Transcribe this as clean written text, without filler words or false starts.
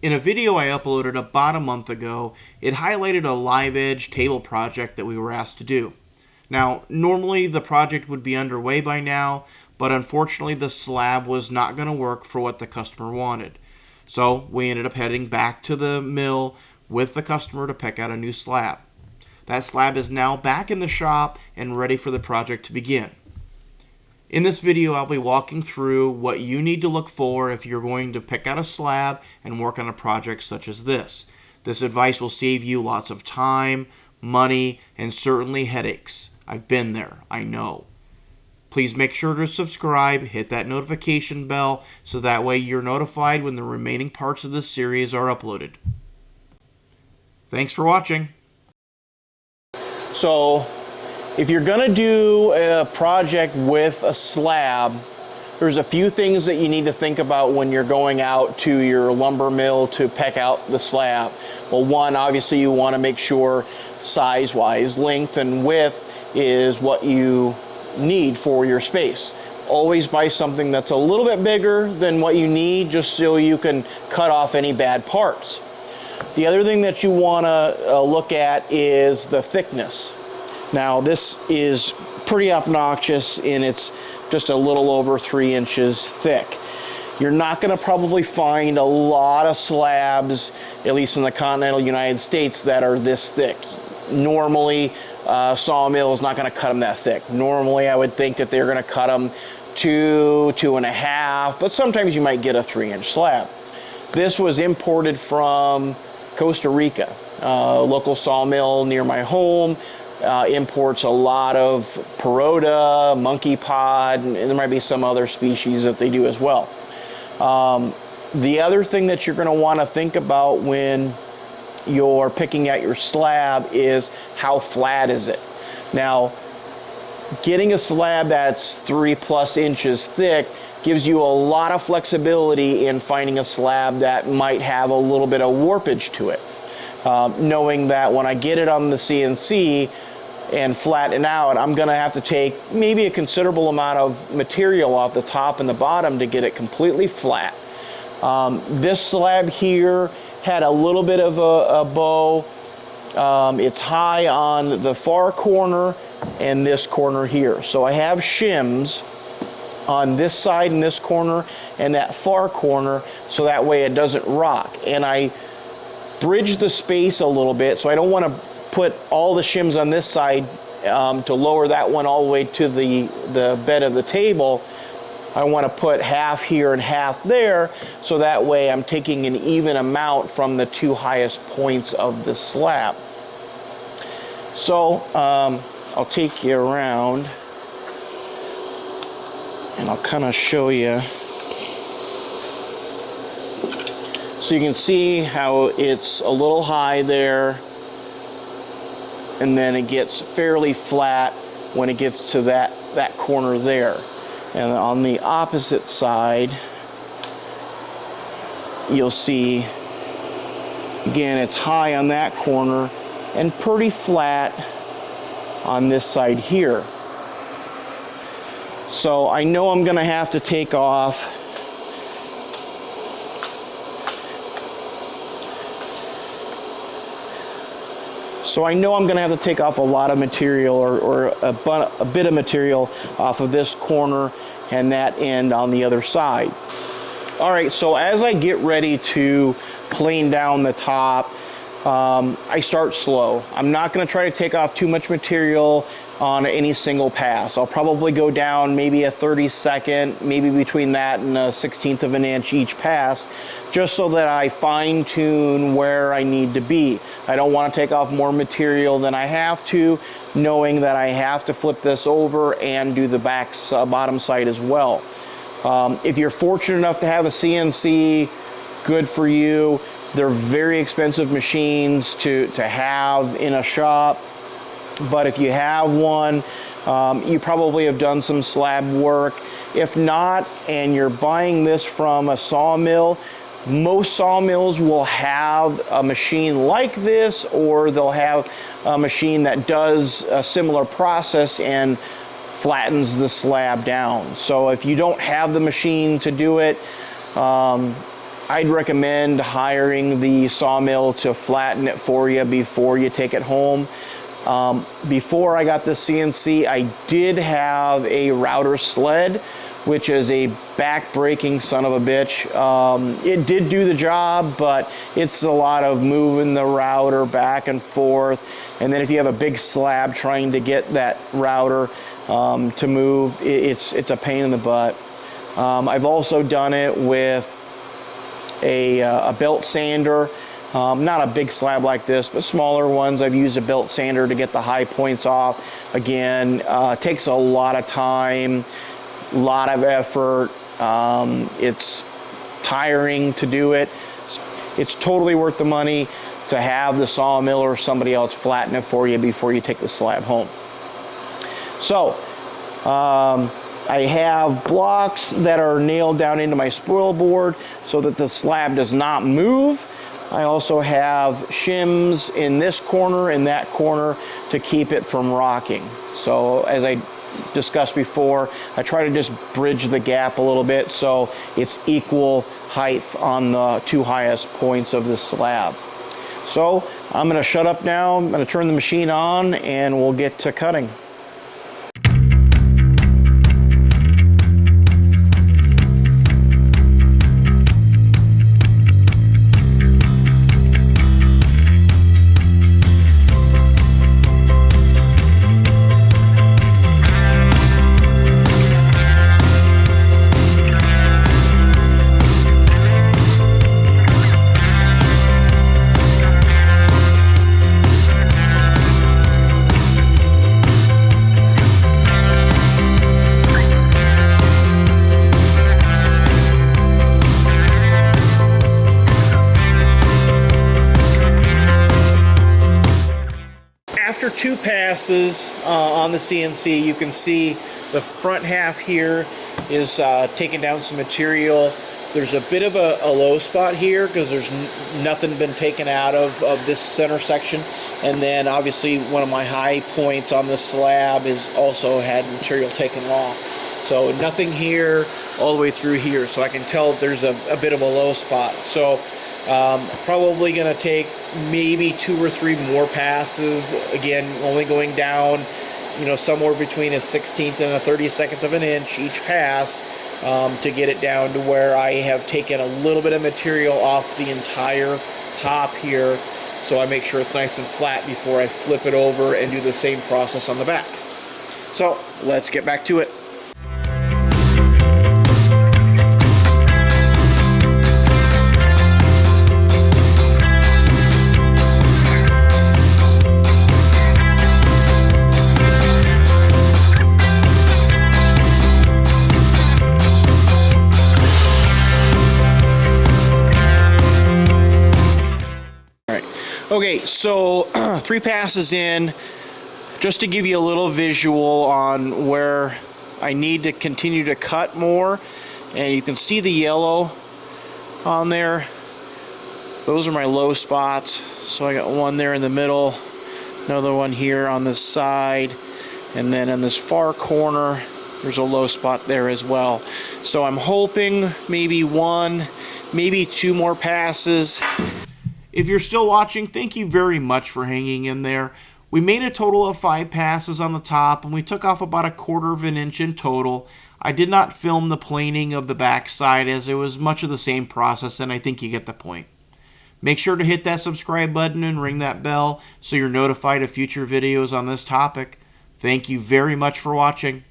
In a video I uploaded about a month ago, it highlighted a live edge table project that we were asked to do. Now, normally the project would be underway by now, but unfortunately the slab was not going to work for what the customer wanted. So we ended up heading back to the mill with the customer to pick out a new slab. That slab is now back in the shop and ready for the project to begin. In this video, I'll be walking through what you need to look for if you're going to pick out a slab and work on a project such as this. This advice will save you lots of time, money, and certainly headaches. I've been there, I know. Please make sure to subscribe, hit that notification bell, so that way you're notified when the remaining parts of this series are uploaded. Thanks for watching. So, if you're going to do a project with a slab, there's a few things that you need to think about when you're going out to your lumber mill to pick out the slab. Well, one, obviously you want to make sure size-wise, length and width is what you need for your space. Always buy something that's a little bit bigger than what you need, just so you can cut off any bad parts. The other thing that you want to look at is the thickness. Now this is pretty obnoxious, and it's just a little over 3 inches thick. You're not going to probably find a lot of slabs, at least in the continental United States, that are this thick. Normally, sawmill is not going to cut them that thick. Normally, I would think that they're going to cut them 2, 2.5, but sometimes you might get a 3-inch slab. This was imported from Costa Rica. Local sawmill near my home imports a lot of Perota, monkey pod, and there might be some other species that they do as well. The other thing that you're going to want to think about when you're picking out your slab is how flat is it. Now, getting a slab that's 3+ inches thick gives you a lot of flexibility in finding a slab that might have a little bit of warpage to it. Knowing that when I get it on the CNC and flatten out, I'm going to have to take maybe a considerable amount of material off the top and the bottom to get it completely flat. This slab here had a little bit of a bow. It's high on the far corner and this corner here. So I have shims on this side and this corner and that far corner, so that way it doesn't rock. And I bridge the space a little bit, so I don't want to put all the shims on this side to lower that one all the way to the bed of the table. I want to put half here and half there, so that way I'm taking an even amount from the 2 highest points of the slab. So I'll take you around and I'll kind of show you. So you can see how it's a little high there, and then it gets fairly flat when it gets to that corner there. And on the opposite side, you'll see, again, it's high on that corner and pretty flat on this side here. So I know I'm going to have to take off a lot of material, or a bit of material off of this corner and that end on the other side. All right, so as I get ready to plane down the top, I start slow. I'm not going to try to take off too much material on any single pass. I'll probably go down maybe a 32nd, maybe between that and a 1/16 of an inch each pass, just so that I fine tune where I need to be. I don't want to take off more material than I have to, knowing that I have to flip this over and do the bottom side as well. If you're fortunate enough to have a CNC, good for you. They're very expensive machines to have in a shop. But if you have one, you probably have done some slab work. If not, and you're buying this from a sawmill, most sawmills will have a machine like this, or they'll have a machine that does a similar process and flattens the slab down. So if you don't have the machine to do it, I'd recommend hiring the sawmill to flatten it for you before you take it home. Before I got the CNC, I did have a router sled, which is a back-breaking son of a bitch. It did do the job, but it's a lot of moving the router back and forth. And then if you have a big slab trying to get that router to move, it's a pain in the butt. I've also done it with a belt sander. Not a big slab like this, but smaller ones. I've used a belt sander to get the high points off. Again, takes a lot of time, a lot of effort. It's tiring to do it. It's totally worth the money to have the sawmill or somebody else flatten it for you before you take the slab home. So, I have blocks that are nailed down into my spoil board so that the slab does not move. I also have shims in this corner and that corner to keep it from rocking. So as I discussed before, I try to just bridge the gap a little bit so it's equal height on the two highest points of the slab. So I'm going to shut up now. I'm going to turn the machine on and we'll get to cutting. After two passes on the CNC, you can see the front half here is taking down some material. There's a bit of a low spot here because there's nothing been taken out of this center section. And then obviously one of my high points on the slab is also had material taken off. So nothing here all the way through here. So I can tell there's a bit of a low spot. So probably going to take maybe 2 or 3 more passes. Again, only going down, you know, somewhere between a 1/16 and a 32nd of an inch each pass to get it down to where I have taken a little bit of material off the entire top here, so I make sure it's nice and flat before I flip it over and do the same process on the back. So let's get back to it. Okay, so 3 passes in, just to give you a little visual on where I need to continue to cut more. And you can see the yellow on there. Those are my low spots. So I got one there in the middle, another one here on this side, and then in this far corner, there's a low spot there as well. So I'm hoping maybe 1, maybe 2 more passes. If you're still watching, thank you very much for hanging in there. We made a total of 5 passes on the top, and we took off about 1/4 of an inch in total. I did not film the planing of the back side as it was much of the same process, and I think you get the point. Make sure to hit that subscribe button and ring that bell so you're notified of future videos on this topic. Thank you very much for watching.